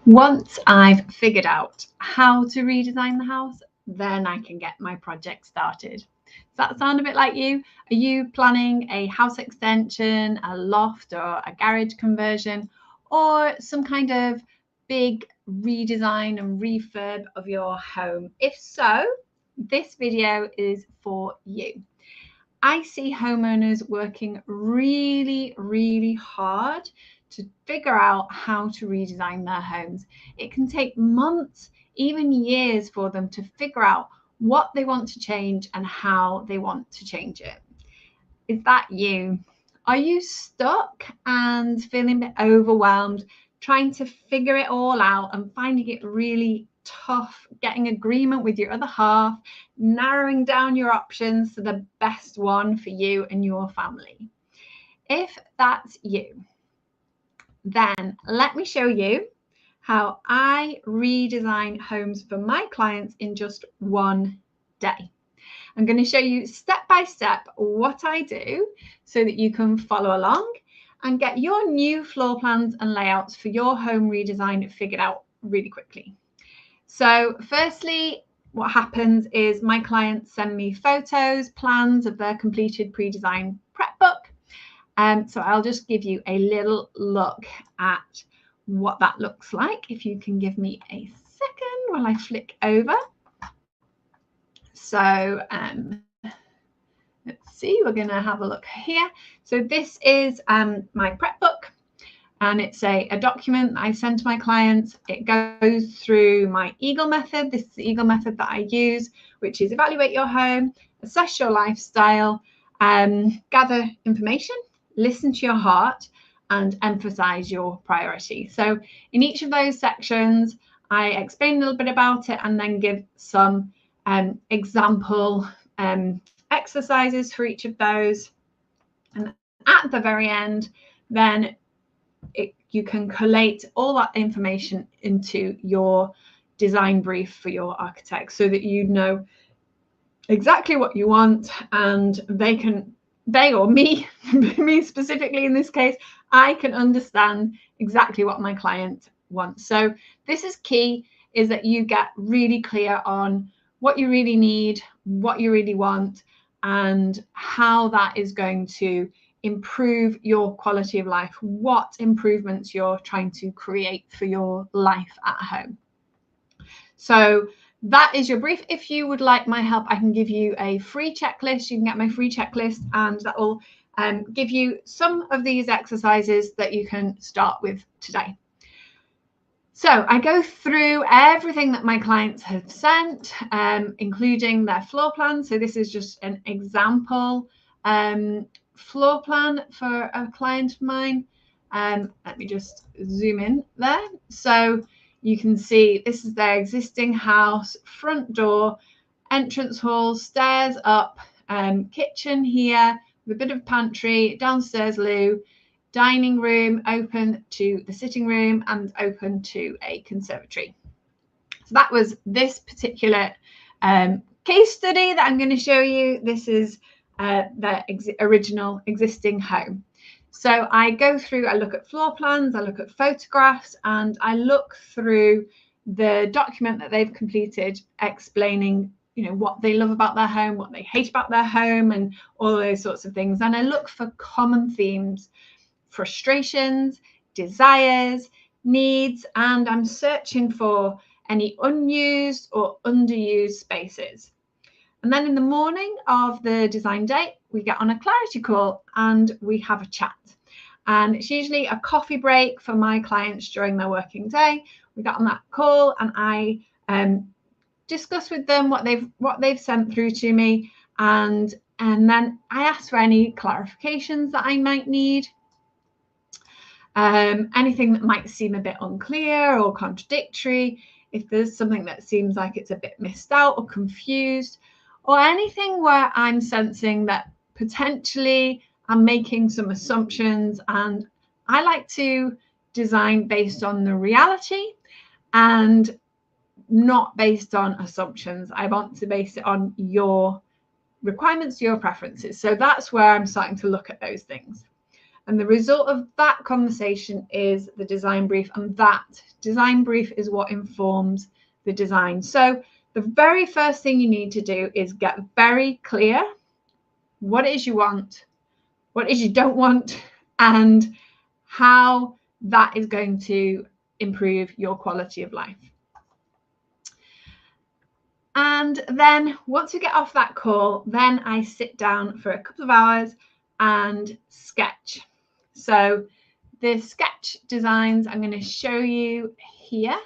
Once I've figured out how to redesign the house, then I can get my project started. Does that sound a bit like you? Are you planning a house extension, a loft, or a garage conversion, or some kind of big redesign and refurb of your home? If so, this video is for you. I see homeowners working really hard to figure out how to redesign their homes. It can take months, even years, for them to figure out what they want to change and how they want to change it. Is that you? Are you stuck and feeling a bit overwhelmed, trying to figure it all out and finding it really tough, getting agreement with your other half, narrowing down your options to the best one for you and your family? If that's you, then let me show you how I redesign homes for my clients in just one day. I'm going to show you step by step what I do so that you can follow along and get your new floor plans and layouts for your home redesign figured out really quickly. So firstly, what happens is my clients send me photos, plans of their completed pre-design prep book. So I'll just give you a little look at what that looks like. If you can give me a second while I flick over. So let's see, we're going to have a look here. So this is my prep book, and it's a document I send to my clients. It goes through my EAGLE method. This is the EAGLE method that I use, which is evaluate your home, assess your lifestyle, gather information, listen to your heart, and emphasize your priority. So in each of those sections, I explain a little bit about it and then give some example exercises for each of those. And at the very end, then you can collate all that information into your design brief for your architect so that you know exactly what you want, and they or me specifically in this case, I can understand exactly what my client wants. So this is key, is that you get really clear on what you really need, what you really want, and how that is going to improve your quality of life, what improvements you're trying to create for your life at home. So that is your brief. If you would like my help, I can give you a free checklist. You can get my free checklist, and that will give you some of these exercises that you can start with today. So I go through everything that my clients have sent, including their floor plan. So this is just an example floor plan for a client of mine. Let me just zoom in there. So you can see this is their existing house, front door, entrance hall, stairs up, kitchen here with a bit of pantry, downstairs loo, dining room open to the sitting room and open to a conservatory. So that was this particular case study that I'm going to show you. This is the original existing home. So I go through, I look at floor plans, I look at photographs, and I look through the document that they've completed explaining, you know, what they love about their home, what they hate about their home, and all those sorts of things. And I look for common themes, frustrations, desires, needs, and I'm searching for any unused or underused spaces. And then in the morning of the design day, we get on a clarity call and we have a chat. And it's usually a coffee break for my clients during their working day. We got on that call and I discuss with them what they've sent through to me, and then I ask for any clarifications that I might need. Anything that might seem a bit unclear or contradictory, if there's something that seems like it's a bit missed out or confused, or anything where I'm sensing that potentially I'm making some assumptions. And I like to design based on the reality and not based on assumptions. I want to base it on your requirements, your preferences. So that's where I'm starting to look at those things. And the result of that conversation is the design brief, and that design brief is what informs the design. So the very first thing you need to do is get very clear what it is you want, what it is you don't want, and how that is going to improve your quality of life. And then once we get off that call, then I sit down for a couple of hours and sketch. So the sketch designs I'm going to show you here,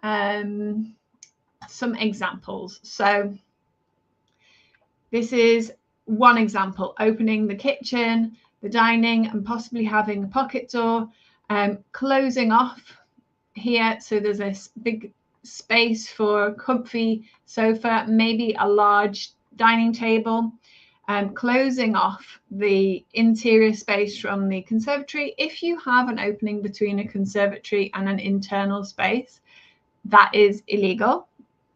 some examples. So this is one example, opening the kitchen, the dining, and possibly having a pocket door, closing off here. So there's this big space for a comfy sofa, maybe a large dining table, closing off the interior space from the conservatory. If you have an opening between a conservatory and an internal space, that is illegal,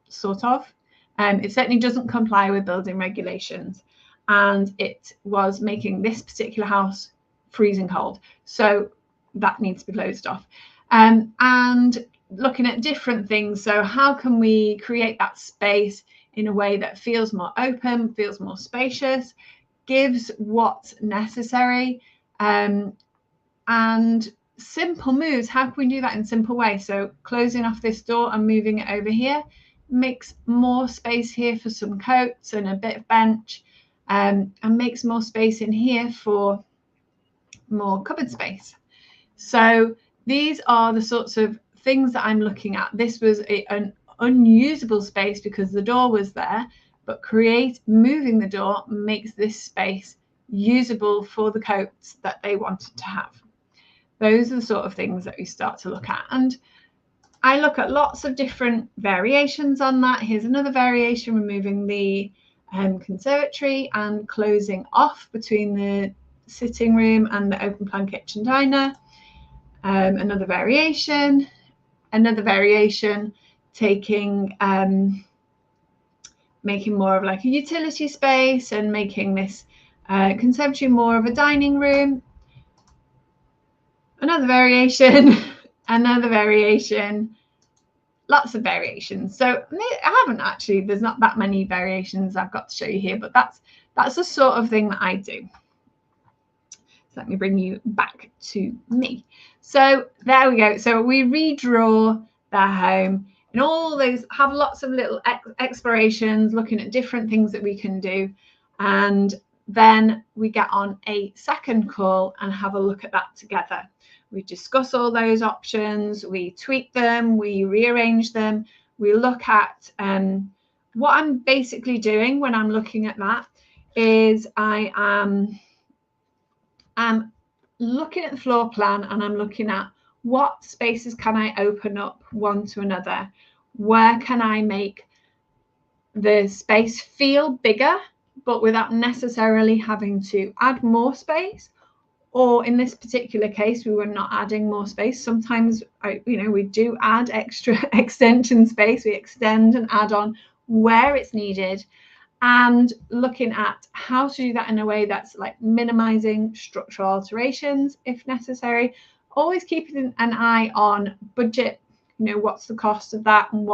sort of. It certainly doesn't comply with building regulations, and it was making this particular house freezing cold. So that needs to be closed off. And looking at different things. So how can we create that space in a way that feels more open, feels more spacious, gives what's necessary, and simple moves. How can we do that in simple ways? So closing off this door and moving it over here makes more space here for some coats and a bit of bench, and makes more space in here for more cupboard space. So these are the sorts of things that I'm looking at. This was an unusable space because the door was there, but moving the door makes this space usable for the coats that they wanted to have. Those are the sort of things that we start to look at. And I look at lots of different variations on that. Here's another variation, removing the conservatory and closing off between the sitting room and the open plan kitchen diner. Another variation, taking making more of like a utility space and making this conservatory more of a dining room. Another variation, lots of variations. So I haven't actually, there's not that many variations I've got to show you here, but that's the sort of thing that I do. So let me bring you back to me. So there we go. So we redraw their home, and all those have lots of little explorations, looking at different things that we can do. And then we get on a second call and have a look at that together. We discuss all those options, we tweak them, we rearrange them, we look at what I'm basically doing when I'm looking at that is I am looking at the floor plan, and I'm looking at what spaces can I open up one to another? Where can I make the space feel bigger, but without necessarily having to add more space? Or in this particular case, we were not adding more space. Sometimes, we do add extra extension space. We extend and add on where it's needed, and looking at how to do that in a way that's like minimizing structural alterations if necessary. Always keeping an eye on budget. What's the cost of that, and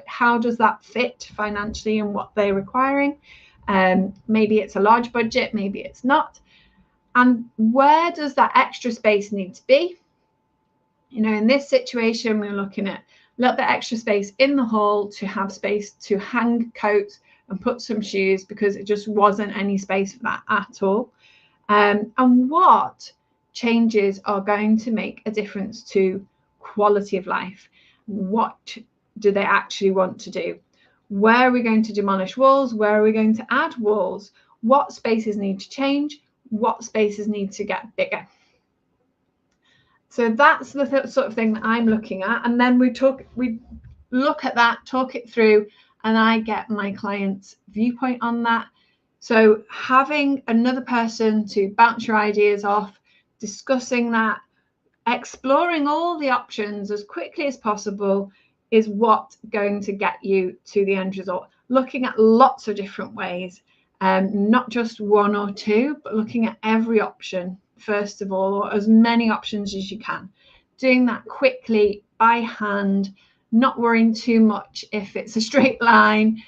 how does that fit financially and what they're requiring. Maybe it's a large budget, maybe it's not. And where does that extra space need to be? In this situation, we're looking at a little bit extra space in the hall to have space to hang coats and put some shoes, because it just wasn't any space for that at all. And what changes are going to make a difference to quality of life? What do they actually want to do? Where are we going to demolish walls? Where are we going to add walls? What spaces need to change? What spaces need to get bigger? So that's the sort of thing that I'm looking at. And then we look at that, talk it through, and I get my client's viewpoint on that. So having another person to bounce your ideas off, discussing that, exploring all the options as quickly as possible is what's going to get you to the end result. Looking at lots of different ways, not just one or two, but looking at every option first of all, or as many options as you can. Doing that quickly by hand, not worrying too much if it's a straight line.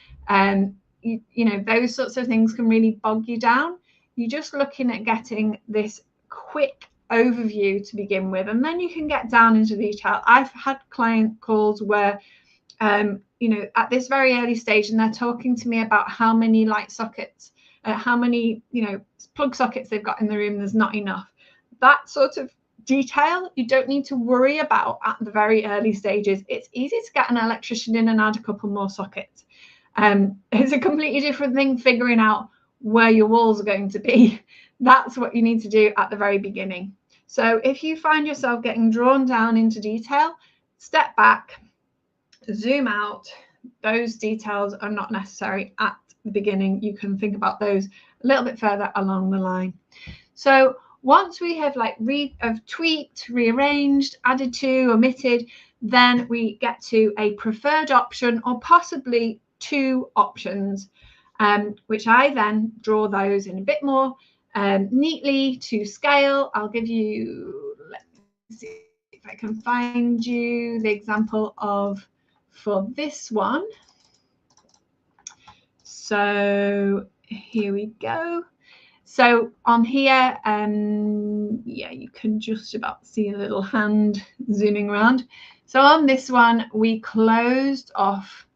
You know, those sorts of things can really bog you down. You're just looking at getting this quick overview to begin with, and then you can get down into detail. I've had client calls where you know, at this very early stage, and they're talking to me about how many light sockets, how many, you know, plug sockets they've got in the room. There's not enough. That sort of detail you don't need to worry about at the very early stages. It's easy to get an electrician in and add a couple more sockets. It's a completely different thing figuring out where your walls are going to be. That's what you need to do at the very beginning. So if you find yourself getting drawn down into detail, step back, zoom out. Those details are not necessary at the beginning. You can think about those a little bit further along the line. So once we have tweaked, rearranged, added to, omitted, then we get to a preferred option, or possibly two options, which I then draw those in a bit more neatly to scale. I'll give you, let's see if I can find you the example of for this one. So here we go. So on here, yeah, you can just about see a little hand zooming around. So on this one, we closed off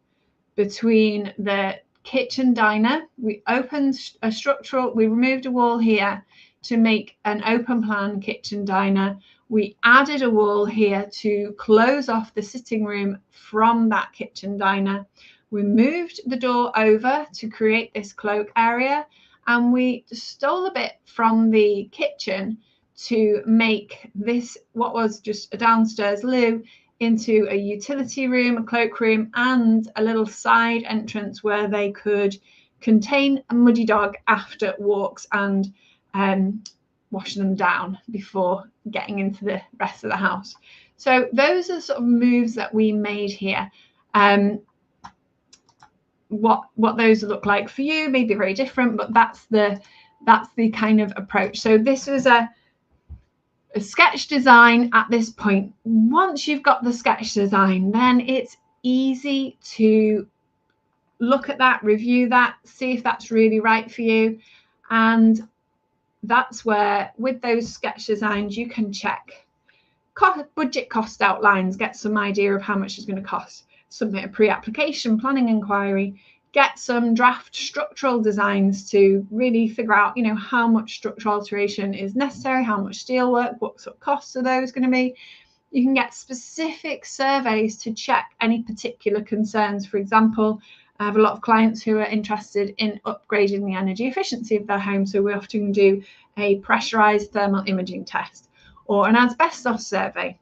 between the kitchen diner. We opened a structural, we removed a wall here to make an open plan kitchen diner. We added a wall here to close off the sitting room from that kitchen diner. We moved the door over to create this cloak area, and we stole a bit from the kitchen to make this, what was just a downstairs loo, into a utility room, a cloakroom, and a little side entrance where they could contain a muddy dog after walks and wash them down before getting into the rest of the house. So those are sort of moves that we made here. What those look like for you may be very different, but that's the kind of approach. So this was a sketch design at this point. Once you've got the sketch design, then it's easy to look at that, review that, see if that's really right for you. And that's where, with those sketch designs, you can check budget cost outlines, get some idea of how much it's going to cost, submit a pre-application planning inquiry, get some draft structural designs to really figure out, you know, how much structural alteration is necessary, how much steel work, what sort of costs are those going to be. You can get specific surveys to check any particular concerns. For example, I have a lot of clients who are interested in upgrading the energy efficiency of their home, so we often do a pressurized thermal imaging test or an asbestos survey.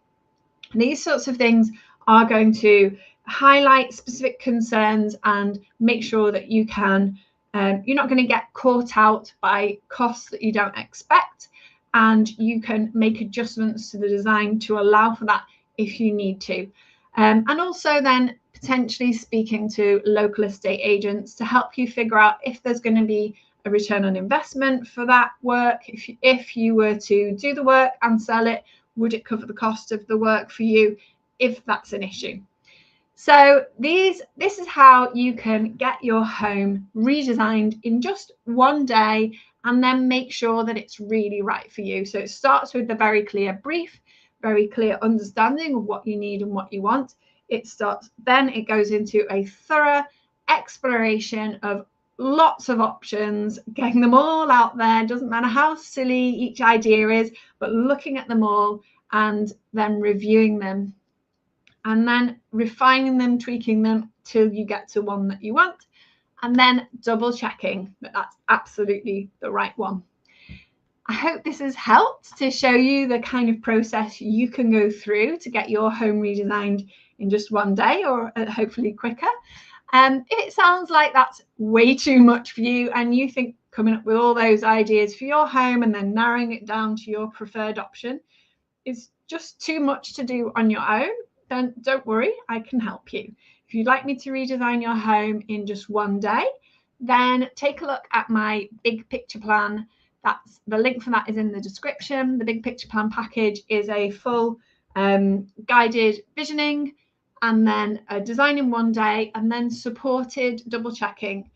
And these sorts of things are going to highlight specific concerns and make sure that you can, you're not going to get caught out by costs that you don't expect, and you can make adjustments to the design to allow for that if you need to. And also then potentially speaking to local estate agents to help you figure out if there's going to be a return on investment for that work. If you were to do the work and sell it, would it cover the cost of the work for you if that's an issue? So this is how you can get your home redesigned in just one day and then make sure that it's really right for you. So it starts with the very clear brief, very clear understanding of what you need and what you want. Then it goes into a thorough exploration of lots of options, getting them all out there. Doesn't matter how silly each idea is, but looking at them all and then reviewing them and then refining them, tweaking them till you get to one that you want, and then double checking that that's absolutely the right one. I hope this has helped to show you the kind of process you can go through to get your home redesigned in just one day, or hopefully quicker. If it sounds like that's way too much for you and you think coming up with all those ideas for your home and then narrowing it down to your preferred option is just too much to do on your own, then don't worry, I can help you. If you'd like me to redesign your home in just one day, then take a look at my big picture plan That's the link for that is in the description. The Big Picture Plan package is a full guided visioning, and then a design in one day, and then supported double checking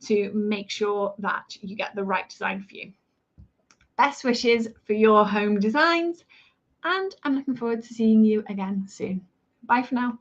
to make sure that you get the right design for you. Best wishes for your home designs, and I'm looking forward to seeing you again soon. Bye for now.